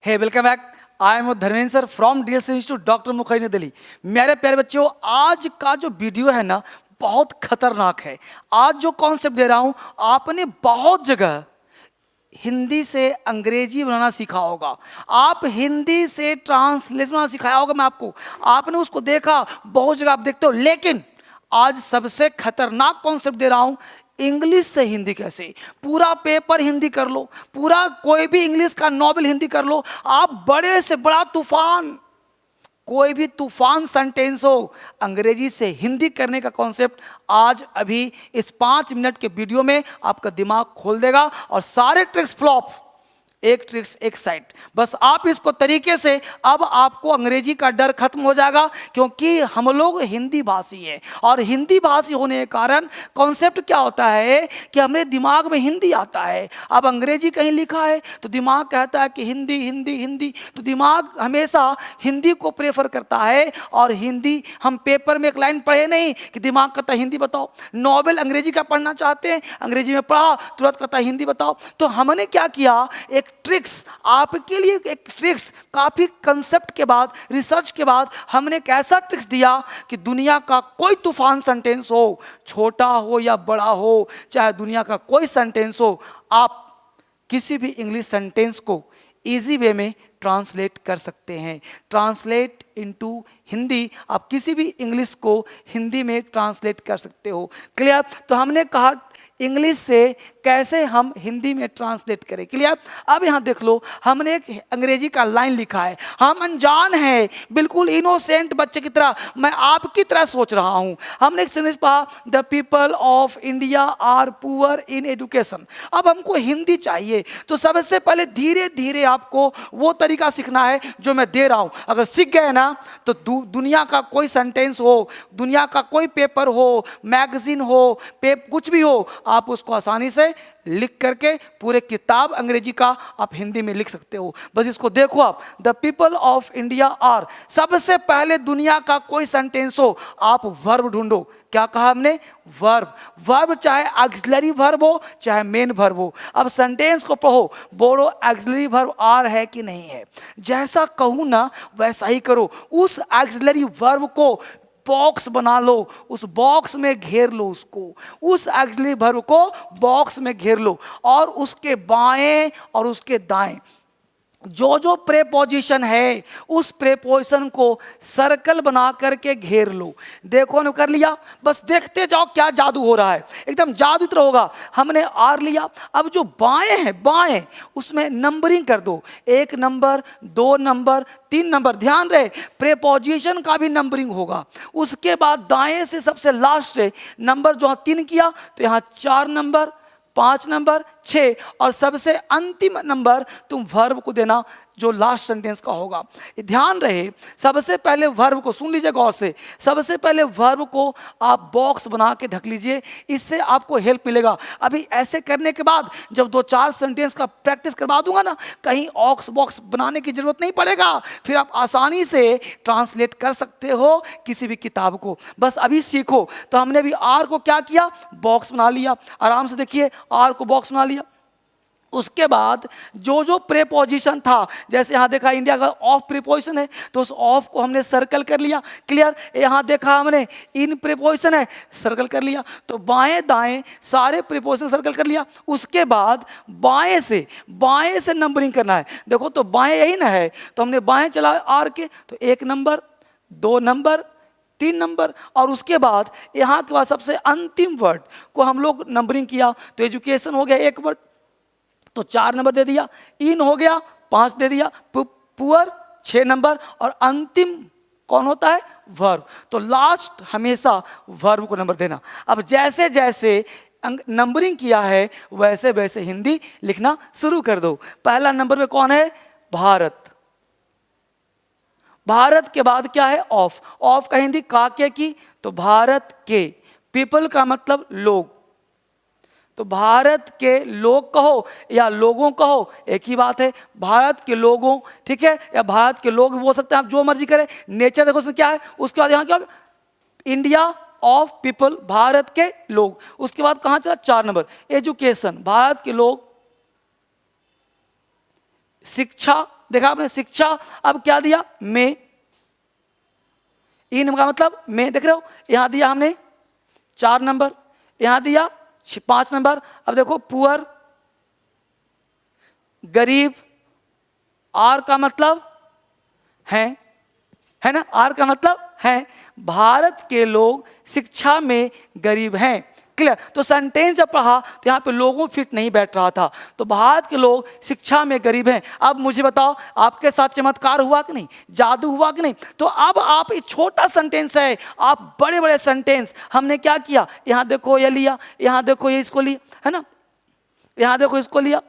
Hey welcome back. I am Dharmendra sir from DS institute doctor Mukherjee Delhi. मेरे प्यारे बच्चों, आज का जो वीडियो है ना बहुत खतरनाक है। आज जो कॉन्सेप्ट दे रहा हूं, आपने बहुत जगह हिंदी से अंग्रेजी बनाना सीखा होगा, आप हिंदी से ट्रांसलेशन बनाना सिखाया होगा मैं आपको, आपने उसको देखा, बहुत जगह आप देखते हो। लेकिन आज सबसे खतरनाक कॉन्सेप्ट दे रहा हूं, इंग्लिश से हिंदी कैसे। पूरा पेपर हिंदी कर लो, पूरा कोई भी इंग्लिश का नॉवेल हिंदी कर लो, आप बड़े से बड़ा तूफान, कोई भी तूफान सेंटेंस हो, अंग्रेजी से हिंदी करने का कॉन्सेप्ट आज अभी इस 5 मिनट के वीडियो में आपका दिमाग खोल देगा। और सारे ट्रिक्स फ्लॉप, एक ट्रिक्स एक साइड, बस आप इसको तरीके से, अब आपको अंग्रेजी का डर खत्म हो जाएगा, क्योंकि हम लोग हिंदी भाषी हैं। और हिंदी भाषी होने के कारण कॉन्सेप्ट क्या होता है कि हमारे दिमाग में हिंदी आता है। अब अंग्रेजी कहीं लिखा है तो दिमाग कहता है कि हिंदी हिंदी हिंदी, तो दिमाग हमेशा हिंदी को प्रेफर करता है। और हिंदी, हम पेपर में एक लाइन पढ़े नहीं कि दिमाग कहता है हिंदी बताओ, नॉवेल अंग्रेजी का पढ़ना चाहते हैं, अंग्रेजी में पढ़ा, तुरंत कहता है हिंदी बताओ। तो हमने क्या किया, एक ट्रिक्स आपके लिए, एक ट्रिक्स काफी कंसेप्ट के बाद, रिसर्च के बाद हमने एक ऐसा ट्रिक्स दिया कि दुनिया का कोई तूफान सेंटेंस हो, छोटा हो या बड़ा हो, चाहे दुनिया का कोई सेंटेंस हो, आप किसी भी इंग्लिश सेंटेंस को इजी वे में ट्रांसलेट कर सकते हैं। ट्रांसलेट इनटू हिंदी, आप किसी भी इंग्लिश को हिंदी में ट्रांसलेट कर सकते हो। क्लियर? तो हमने कहा इंग्लिश से कैसे हम हिंदी में ट्रांसलेट करें। क्लियर? अब यहाँ देख लो, हमने एक अंग्रेजी का लाइन लिखा है, हम अनजान हैं, बिल्कुल इनोसेंट बच्चे की तरह, मैं आपकी तरह सोच रहा हूँ। हमने एक सेंटेंस पढ़ा, the people of India are poor in education. अब हमको हिंदी चाहिए, तो सबसे पहले धीरे धीरे आपको वो तरीका सीखना है जो मैं दे रहा हूँ। अगर सीख गए ना तो दुनिया का कोई सेंटेंस हो, दुनिया का कोई पेपर हो, मैगजीन हो, कुछ भी हो, आप उसको आसानी से लिख करके पूरे किताब अंग्रेजी का आप हिंदी में लिख सकते हो। बस इसको देखो आप, the people of India are, सबसे पहले दुनिया का कोई सेंटेंस हो, आप वर्ब ढूंढो। क्या कहा हमने? वर्ब। वर्ब चाहे ऑक्सिलरी वर्ब हो चाहे मेन वर्ब हो। अब सेंटेंस को पढ़ो, बोलो ऑक्सिलरी वर्ब आर है कि नहीं है। जैसा कहूँ ना वैसा ही करो, उस ऑक्सिलरी वर्ब को बॉक्स बना लो, उस बॉक्स में घेर लो उसको, उस ऑक्सिलरी वर्ब को बॉक्स में घेर लो, और उसके बाएं और उसके दाएं जो जो प्रेपोजिशन है उस प्रेपोजिशन को सर्कल बना करके घेर लो। देखो ने कर लिया, बस देखते जाओ क्या जादू हो रहा है, एकदम जादू तरह होगा। हमने आर लिया, अब जो बाएं हैं, बाएं उसमें नंबरिंग कर दो, 1 नंबर, 2 नंबर, 3 नंबर। ध्यान रहे प्रेपोजिशन का भी नंबरिंग होगा। उसके बाद दाएं से सबसे लास्ट से नंबर जो 3 किया तो यहाँ 4 नंबर, 5 नंबर, 6, और सबसे अंतिम नंबर तुम वर्ब को देना जो लास्ट सेंटेंस का होगा। ध्यान रहे, सबसे पहले वर्ब को सुन लीजिए गौर से, सबसे पहले वर्ब को आप बॉक्स बना के ढक लीजिए, इससे आपको हेल्प मिलेगा। अभी ऐसे करने के बाद जब 2-4 सेंटेंस का प्रैक्टिस करवा दूंगा ना, कहीं ऑक्स बॉक्स बनाने की जरूरत नहीं पड़ेगा, फिर आप आसानी से ट्रांसलेट कर सकते हो किसी भी किताब को। बस अभी सीखो। तो हमने भी आर को क्या किया, बॉक्स बना लिया। आराम से देखिए, आर को बॉक्स बना लिया। उसके बाद जो जो प्रेपोजिशन था, जैसे यहाँ देखा इंडिया का ऑफ प्रेपोजिशन है तो उस ऑफ को हमने सर्कल कर लिया। क्लियर? यहाँ देखा हमने इन प्रेपोजिशन है, सर्कल कर लिया। तो बाएं दाएं सारे प्रेपोजिशन सर्कल कर लिया। उसके बाद बाएं से नंबरिंग करना है। देखो तो बाएं यही ना है, तो हमने बाएं चला आर के, तो 1 नंबर, 2 नंबर, 3 नंबर, और उसके बाद यहाँ के बाद सबसे अंतिम वर्ड को हम लोग नंबरिंग किया। तो एजुकेशन हो गया 1 वर्ड, तो 4 नंबर दे दिया। इन हो गया 5 दे दिया। पुअर 6 नंबर, और अंतिम कौन होता है? वर्ब। तो लास्ट हमेशा वर्ब को नंबर देना। अब जैसे जैसे नंबरिंग किया है वैसे वैसे हिंदी लिखना शुरू कर दो। पहला नंबर में कौन है? भारत। भारत के बाद क्या है? ऑफ। ऑफ का हिंदी काके की, तो भारत के। पीपल का मतलब लोग, तो भारत के लोग कहो या लोगों कहो एक ही बात है, भारत के लोगों, ठीक है, या भारत के लोग बोल सकते हैं आप, जो मर्जी करें। नेचर देखो उसमें क्या है। उसके बाद यहाँ क्या, इंडिया ऑफ पीपल, भारत के लोग। उसके बाद कहाँ चला? 4 नंबर, एजुकेशन, भारत के लोग शिक्षा देखा आपने, शिक्षा। अब क्या दिया, में, इन का मतलब में, देख रहे हो, यहां दिया हमने 4 नंबर, यहां दिया 5 नंबर। अब देखो पुअर, गरीब, आर का मतलब है ना, आर का मतलब है। भारत के लोग शिक्षा में गरीब हैं। क्लियर। तो सेंटेंस जब पढ़ा तो यहाँ पे लोगों फिट नहीं बैठ रहा था, तो भारत के लोग शिक्षा में गरीब हैं। अब मुझे बताओ, आपके साथ चमत्कार हुआ कि नहीं, जादू हुआ कि नहीं? तो अब आप, एक छोटा सेंटेंस है, आप बड़े बड़े सेंटेंस, हमने क्या किया, यहाँ देखो ये लिया, यहाँ देखो ये इसको लिया, है ना, यहाँ देखो इसको लिया।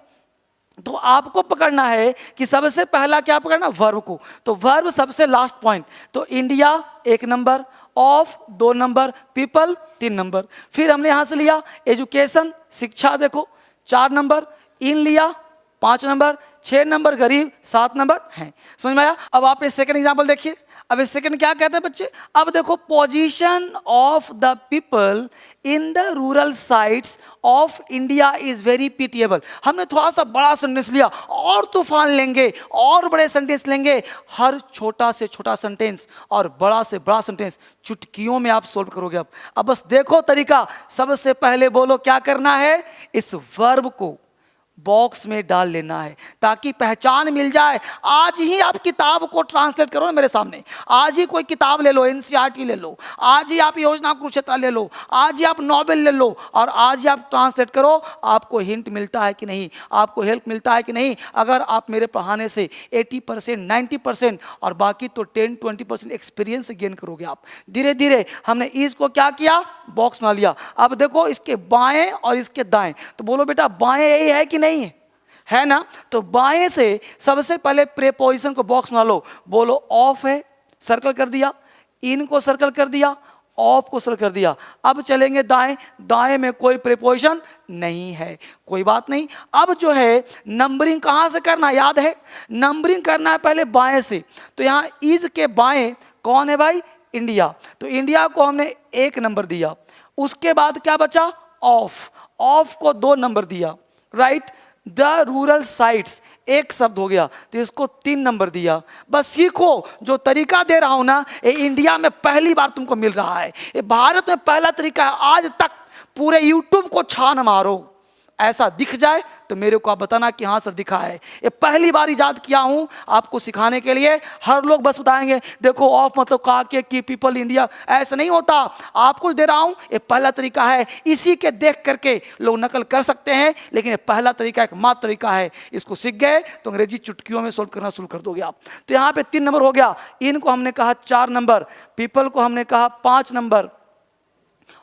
तो आपको पकड़ना है कि सबसे पहला क्या पकड़ना, वर्ब को। तो वर्ब सबसे लास्ट पॉइंट। तो India 1 number, of 2 number, people 3 number. फिर हमने यहां से लिया एजुकेशन, शिक्षा, देखो 4 नंबर, इन लिया 5 नंबर, 6 नंबर गरीब, 7 नंबर हैं। समझ में आया? अब आप ये सेकंड एग्जांपल देखिए। अब इस सेकंड क्या कहते हैं बच्चे, अब देखो, position of the people in the rural sites of India is very pitiable. हमने थोड़ा सा बड़ा सेंटेंस लिया, और तूफान लेंगे, और बड़े सेंटेंस लेंगे, हर छोटा से छोटा सेंटेंस और बड़ा से बड़ा सेंटेंस चुटकियों में आप सोल्व करोगे। अब बस देखो तरीका, सबसे पहले बोलो क्या करना है, इस वर्ब को बॉक्स में डाल लेना है ताकि पहचान मिल जाए। आज ही आप किताब को ट्रांसलेट करो ना मेरे सामने, आज ही कोई किताब ले लो, एनसीईआरटी ले लो, आज ही आप योजना कुरुक्षेत्र ले लो, आज ही आप नॉवेल ले लो, और आज ही आप ट्रांसलेट करो। आपको हिंट मिलता है कि नहीं, आपको हेल्प मिलता है कि नहीं? अगर आप मेरे पढ़ाने से 80%, 90% और बाकी तो 10-20% एक्सपीरियंस गेन करोगे आप। धीरे धीरे हमने इसको क्या किया, बॉक्स में लिया। अब देखो इसके बाएं और इसके दाएं, तो बोलो बेटा बाएं यही है कि नहीं है ना? तो बाएं से सबसे पहले प्रीपोजिशन को बॉक्स में लो। बोलो ऑफ है, सर्कल कर दिया, इन को सर्कल कर दिया, ऑफ को सर्कल कर दिया। अब चलेंगे दाएं, दाएं में कोई प्रीपोजिशन नहीं है, कोई बात नहीं। अब जो है नंबरिंग कहां से करना, याद है, नंबरिंग करना है पहले बाएं से। तो यहां इज के बाएं कौन है भाई, इंडिया। तो इंडिया को हमने 1 नंबर दिया। उसके बाद क्या बचा, ऑफ, ऑफ को 2 नंबर दिया, राइट। द रूरल साइट्स 1 शब्द हो गया, तो इसको 3 नंबर दिया। बस सीखो, जो तरीका दे रहा हूं ना, ये इंडिया में पहली बार तुमको मिल रहा है, ये भारत में पहला तरीका है। आज तक पूरे यूट्यूब को छान मारो, ऐसा दिख जाए तो मेरे को आप बताना कि हाँ सर दिखा है। ये पहली बार इजाद किया हूं आपको सिखाने के लिए। हर लोग बस बताएंगे देखो ऑफ मतलब कहा के की पीपल इंडिया, ऐसा नहीं होता। आपको दे रहा हूं, ये पहला तरीका है, इसी के देख करके लोग नकल कर सकते हैं, लेकिन ये पहला तरीका एकमात्र तरीका है। इसको सीख गए तो अंग्रेजी चुटकियों में सोल्व करना शुरू कर दोगे आप। तो यहाँ पे 3 नंबर हो गया, इनको हमने कहा 4 नंबर, पीपल को हमने कहा 5 नंबर,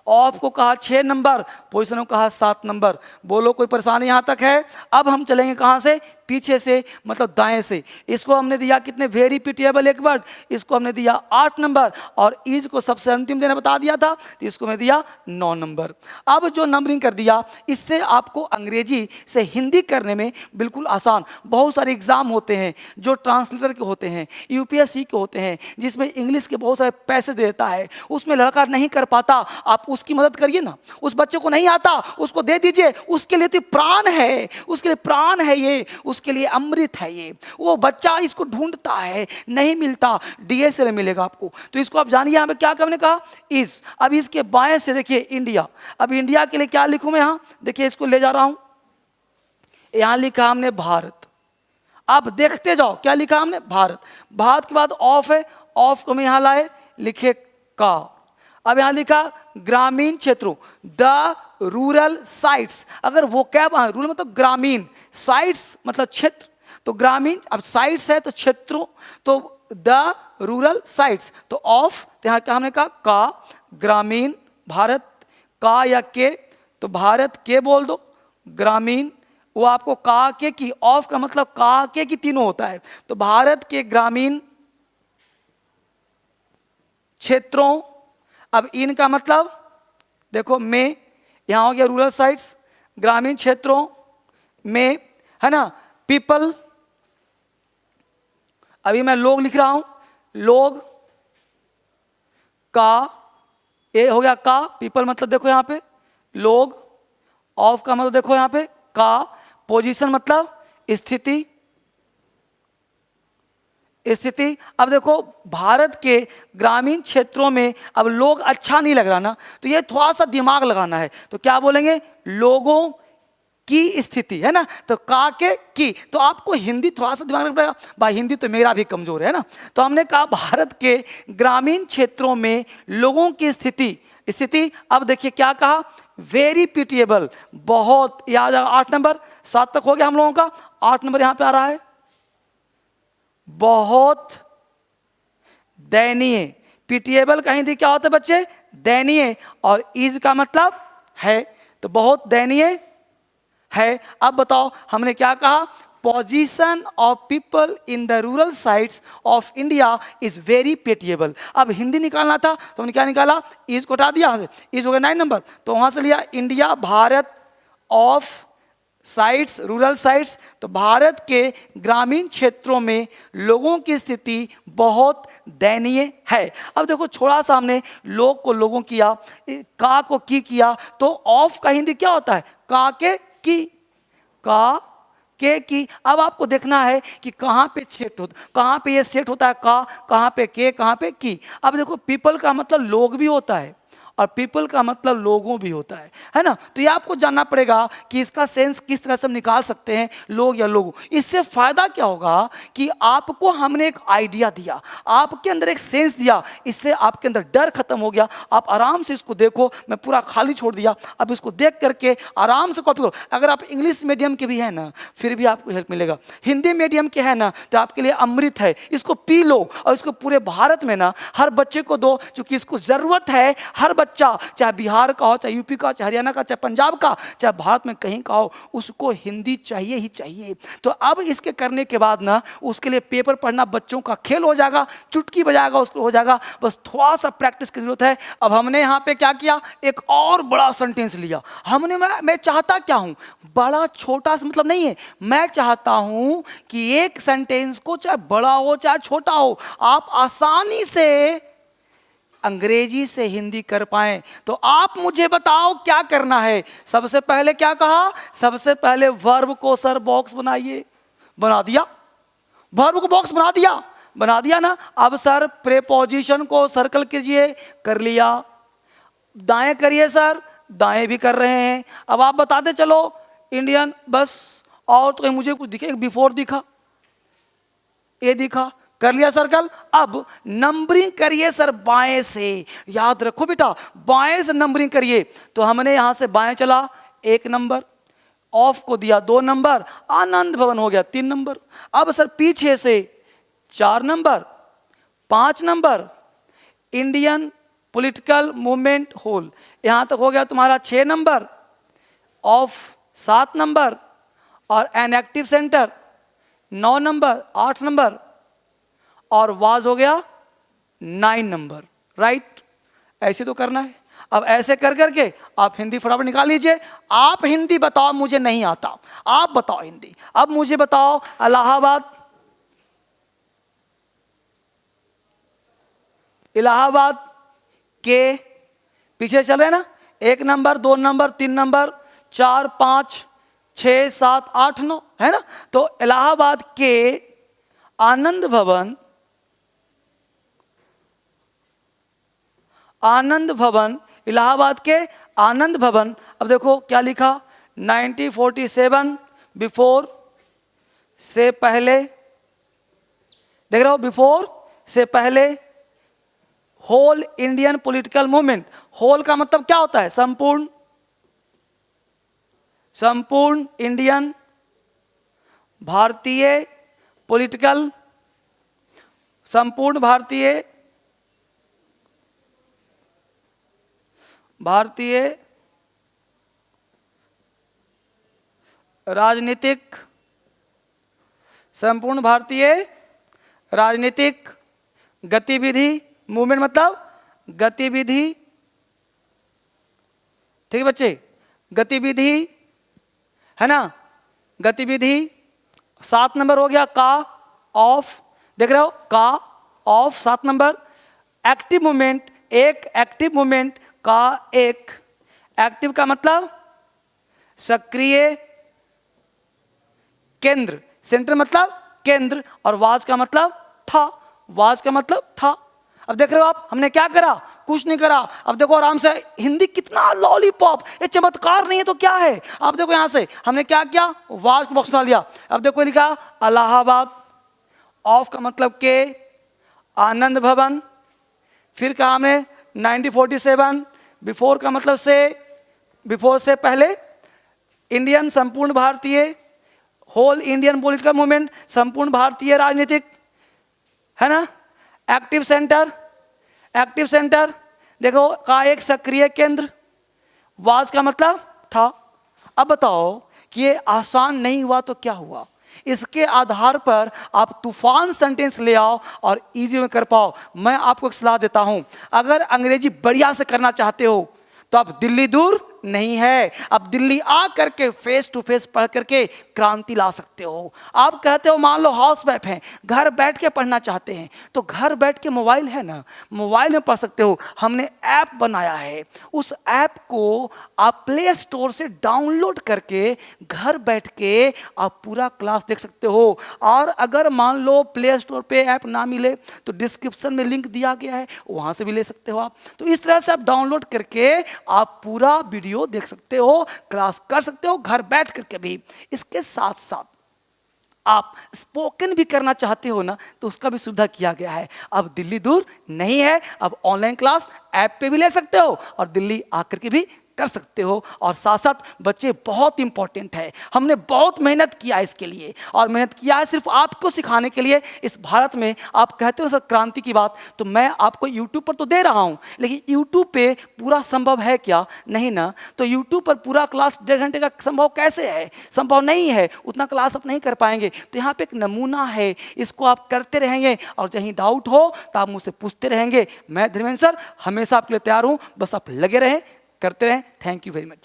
ऑफ को कहा 6 नंबर, पोजीशन को कहा 7 नंबर। बोलो कोई परेशानी यहां तक है? अब हम चलेंगे कहां से, पीछे से, मतलब दाएं से। इसको हमने दिया कितने, वेरी पिटिएबल एक वर्ड, इसको हमने दिया 8 नंबर, और इज को सबसे अंतिम देना बता दिया था, तो इसको मैं दिया 9 नंबर। अब जो नंबरिंग कर दिया, इससे आपको अंग्रेजी से हिंदी करने में बिल्कुल आसान। बहुत सारे एग्जाम होते हैं जो ट्रांसलेटर के होते हैं, यूपीएससी के होते हैं, जिसमें इंग्लिश के बहुत सारे पैसे देता है, उसमें लड़का नहीं कर पाता, आप उसकी मदद करिए ना। उस बच्चे को नहीं आता, उसको दे दीजिए, उसके लिए तो प्राण है, उसके लिए प्राण है ये, उसके लिए अमृत है ये। वो बच्चा इसको ढूंढता है, नहीं मिलता, डीएसएल मिलेगा आपको। तो इसको आप जानिए, यहां पे क्या हमने कहा, इज। अब इसके बाएं से देखिए इंडिया। अब इंडिया के लिए क्या लिखूं मैं, यहां देखिए, इसको ले जा रहा हूं, यहां लिखा हमने भारत। अब देखते जाओ क्या लिखा हमने, भारत। भारत के बाद ऑफ है, ऑफ को मैं यहां लाए, लिखे का। अब यहां लिखा ग्रामीण क्षेत्रों, द रूरल साइट्स। अगर वो क्या, रूरल मतलब ग्रामीण, साइट्स मतलब क्षेत्र, तो ग्रामीण, अब साइट्स है तो क्षेत्रों, तो द रूरल साइट्स, तो ऑफ, तो यहां क्या हमने कहा, का, ग्रामीण, भारत, का या के, तो भारत के बोल दो, ग्रामीण, वो आपको का के की, ऑफ का मतलब का के की तीनों होता है, तो भारत के ग्रामीण क्षेत्रों। अब इनका मतलब देखो में, यहां हो गया रूरल साइट्स, ग्रामीण क्षेत्रों में, है ना, पीपल। अभी मैं लोग लिख रहा हूं, लोग का, ये हो गया का, पीपल मतलब देखो यहां पे लोग, ऑफ का मतलब देखो यहां पे का, पोजीशन मतलब स्थिति, स्थिति। अब देखो भारत के ग्रामीण क्षेत्रों में अब लोग अच्छा नहीं लग रहा ना, तो ये थोड़ा सा दिमाग लगाना है, तो क्या बोलेंगे, लोगों की स्थिति, है ना। तो का के की, तो आपको हिंदी थोड़ा सा दिमाग रखना पड़ेगा भाई, हिंदी तो मेरा भी कमजोर है ना। तो हमने कहा भारत के ग्रामीण क्षेत्रों में लोगों की स्थिति, स्थिति। अब देखिए क्या कहा, वेरी पिटिएबल, बहुत, याद 8 नंबर, 7 तक हो गया हम लोगों का, 8 नंबर यहां पे आ रहा है, बहुत दयनीय। पिटिएबल का हिंदी क्या होता है बच्चे, दयनीय, और इज का मतलब है, तो बहुत दयनीय है। अब बताओ हमने क्या कहा, position of people in the rural sides of India is very pitiable. अब हिंदी निकालना था तो हमने क्या निकाला, इज को हटा दिया, यहाँ से इज हो गया 9 नंबर, तो वहां से लिया India, Bharat of sites, rural sites, तो भारत के ग्रामीण क्षेत्रों में लोगों की स्थिति बहुत दयनीय है। अब देखो छोड़ा सा हमने लोग को लोगों किया, का को की किया, तो ऑफ का हिंदी क्या होता है, का के की, का के की। अब आपको देखना है कि कहाँ पे सेट होता, कहाँ पे ये सेट होता है का, कहाँ पे के, कहाँ पे की। अब देखो पीपल का मतलब लोग भी होता है और पीपल का मतलब लोगों भी होता है ना। तो ये आपको जानना पड़ेगा कि इसका सेंस किस तरह से हम निकाल सकते हैं, लोग या लोगों। इससे फायदा क्या होगा कि आपको हमने एक आइडिया दिया, आपके अंदर एक सेंस दिया, इससे आपके अंदर डर खत्म हो गया। आप आराम से इसको देखो, मैं पूरा खाली छोड़ दिया, अब इसको देख करके आराम से कॉपी करो। अगर आप इंग्लिश मीडियम के भी हैं ना, फिर भी आपको हेल्प मिलेगा। हिंदी मीडियम के हैं ना, तो आपके लिए अमृत है, इसको पी लो और इसको पूरे भारत में ना हर बच्चे को दो, क्योंकि इसको जरूरत है। हर बच्चा, चाहे बिहार का हो, चाहे यूपी का, चाहे हरियाणा का, चाहे पंजाब का, चाहे भारत में कहीं का हो, उसको हिंदी चाहिए ही चाहिए। तो अब इसके करने के बाद ना उसके लिए पेपर पढ़ना बच्चों का खेल हो जाएगा, चुटकी बजाएगा उसको हो जाएगा, बस थोड़ा सा प्रैक्टिस की जरूरत है। अब हमने यहाँ पे क्या किया, एक और बड़ा सेंटेंस लिया हमने। मैं चाहता क्या हूँ, बड़ा छोटा सा मतलब नहीं है, मैं चाहता हूँ कि एक सेंटेंस को चाहे बड़ा हो चाहे छोटा हो, आप आसानी से अंग्रेजी से हिंदी कर पाएं। तो आप मुझे बताओ क्या करना है। सबसे पहले क्या कहा, सबसे पहले वर्ब को सर बॉक्स बनाइए, बना दिया, वर्ब को बॉक्स बना दिया ना। अब सर प्रेपोजिशन को सर्कल कीजिए, कर लिया। दाएं करिए सर, दाएं भी कर रहे हैं। अब आप बताते चलो इंडियन, बस और तो मुझे कुछ दिखे, बिफोर दिखा, ये दिखा, कर लिया सर्कल। अब नंबरिंग करिए सर बाएं से, याद रखो बेटा बाएं से नंबरिंग करिए। तो हमने यहां से बाएं चला 1 नंबर, ऑफ को दिया 2 नंबर, आनंद भवन हो गया 3 नंबर। अब सर पीछे से 4 number, 5 number, Indian political movement whole, यहां तक हो गया तुम्हारा 6 नंबर, ऑफ 7 नंबर, और an active center 9 number, 8 number, और वाज हो गया 9 नंबर, राइट। ऐसे तो करना है। अब ऐसे कर करके आप हिंदी फटाफट निकाल लीजिए। आप हिंदी बताओ, मुझे नहीं आता, आप बताओ हिंदी। अब मुझे बताओ इलाहाबाद, इलाहाबाद के पीछे चल रहे ना, 1 नंबर, 2 नंबर, 3 नंबर, 4, 5, 6, 7, 8, 9, है ना। तो इलाहाबाद के आनंद भवन, आनंद भवन, इलाहाबाद के आनंद भवन। अब देखो क्या लिखा, 1947 बिफोर से पहले, देख रहे हो, बिफोर से पहले whole Indian political movement. Whole का मतलब क्या होता है, संपूर्ण, संपूर्ण इंडियन भारतीय पॉलिटिकल, संपूर्ण भारतीय राजनीतिक, संपूर्ण भारतीय राजनीतिक गतिविधि, मूवमेंट मतलब गतिविधि, ठीक है बच्चे, गतिविधि, है ना, गतिविधि। 7 नंबर हो गया का, ऑफ, देख रहे हो, का, ऑफ 7 नंबर। एक्टिव मूवमेंट, एक एक्टिव मूवमेंट का, एक एक्टिव का मतलब सक्रिय, केंद्र, सेंटर मतलब केंद्र, और वाज का मतलब था, वाज का मतलब था। अब देख रहे हो आप, हमने क्या करा, कुछ नहीं करा। अब देखो आराम से, हिंदी कितना लॉलीपॉप, ये चमत्कार नहीं है तो क्या है। आप देखो यहाँ से हमने क्या किया, वाज को बॉक्स डाल दिया। अब देखो लिखा इलाहाबाद, ऑफ का मतलब के, आनंद भवन, फिर कहा हमने 1947, बिफोर का मतलब से, बिफोर से पहले, इंडियन संपूर्ण भारतीय, होल इंडियन पॉलिटिकल मूवमेंट, संपूर्ण भारतीय राजनीतिक, है ना। एक्टिव सेंटर, एक्टिव सेंटर देखो का एक सक्रिय केंद्र, वाज का मतलब था। अब बताओ कि ये आसान नहीं हुआ तो क्या हुआ। इसके आधार पर आप तूफान सेंटेंस ले आओ और इजी में कर पाओ। मैं आपको एक सलाह देता हूं, अगर अंग्रेजी बढ़िया से करना चाहते हो तो अब दिल्ली दूर नहीं है। अब दिल्ली आ करके फेस टू फेस पढ़ करके क्रांति ला सकते हो। आप कहते हो मान लो हाउस वाइफ हैं, घर बैठ के पढ़ना चाहते हैं, तो घर बैठ के मोबाइल है ना, मोबाइल में पढ़ सकते हो। हमने ऐप बनाया है, उस ऐप को आप प्ले स्टोर से डाउनलोड करके घर बैठ के आप पूरा क्लास देख सकते हो। और अगर मान लो प्ले स्टोर पे ऐप ना मिले तो डिस्क्रिप्शन में लिंक दिया गया है, वहाँ से भी ले सकते हो आप। तो इस तरह से आप डाउनलोड करके आप पूरा वीडियो देख सकते हो, क्लास कर सकते हो घर बैठ करके भी। इसके साथ साथ आप स्पोकन भी करना चाहते हो ना, तो उसका भी सुविधा किया गया है। अब दिल्ली दूर नहीं है, अब ऑनलाइन क्लास ऐप पे भी ले सकते हो और दिल्ली आकर के भी कर सकते हो। और साथ साथ बच्चे बहुत इंपॉर्टेंट है, हमने बहुत मेहनत किया है इसके लिए, और मेहनत किया है सिर्फ आपको सिखाने के लिए। इस भारत में आप कहते हो सर क्रांति की बात, तो मैं आपको यूट्यूब पर तो दे रहा हूँ, लेकिन यूट्यूब पे पूरा संभव है क्या, नहीं ना। तो यूट्यूब पर पूरा क्लास 1.5 घंटे का संभव कैसे है, संभव नहीं है, उतना क्लास आप नहीं कर पाएंगे। तो यहाँ पे एक नमूना है, इसको आप करते रहेंगे और कहीं डाउट हो तो आप मुझसे पूछते रहेंगे। मैं धर्मेंद्र सर हमेशा आपके लिए तैयार हूँ, बस आप लगे रहें, करते रहें। Thank you very much.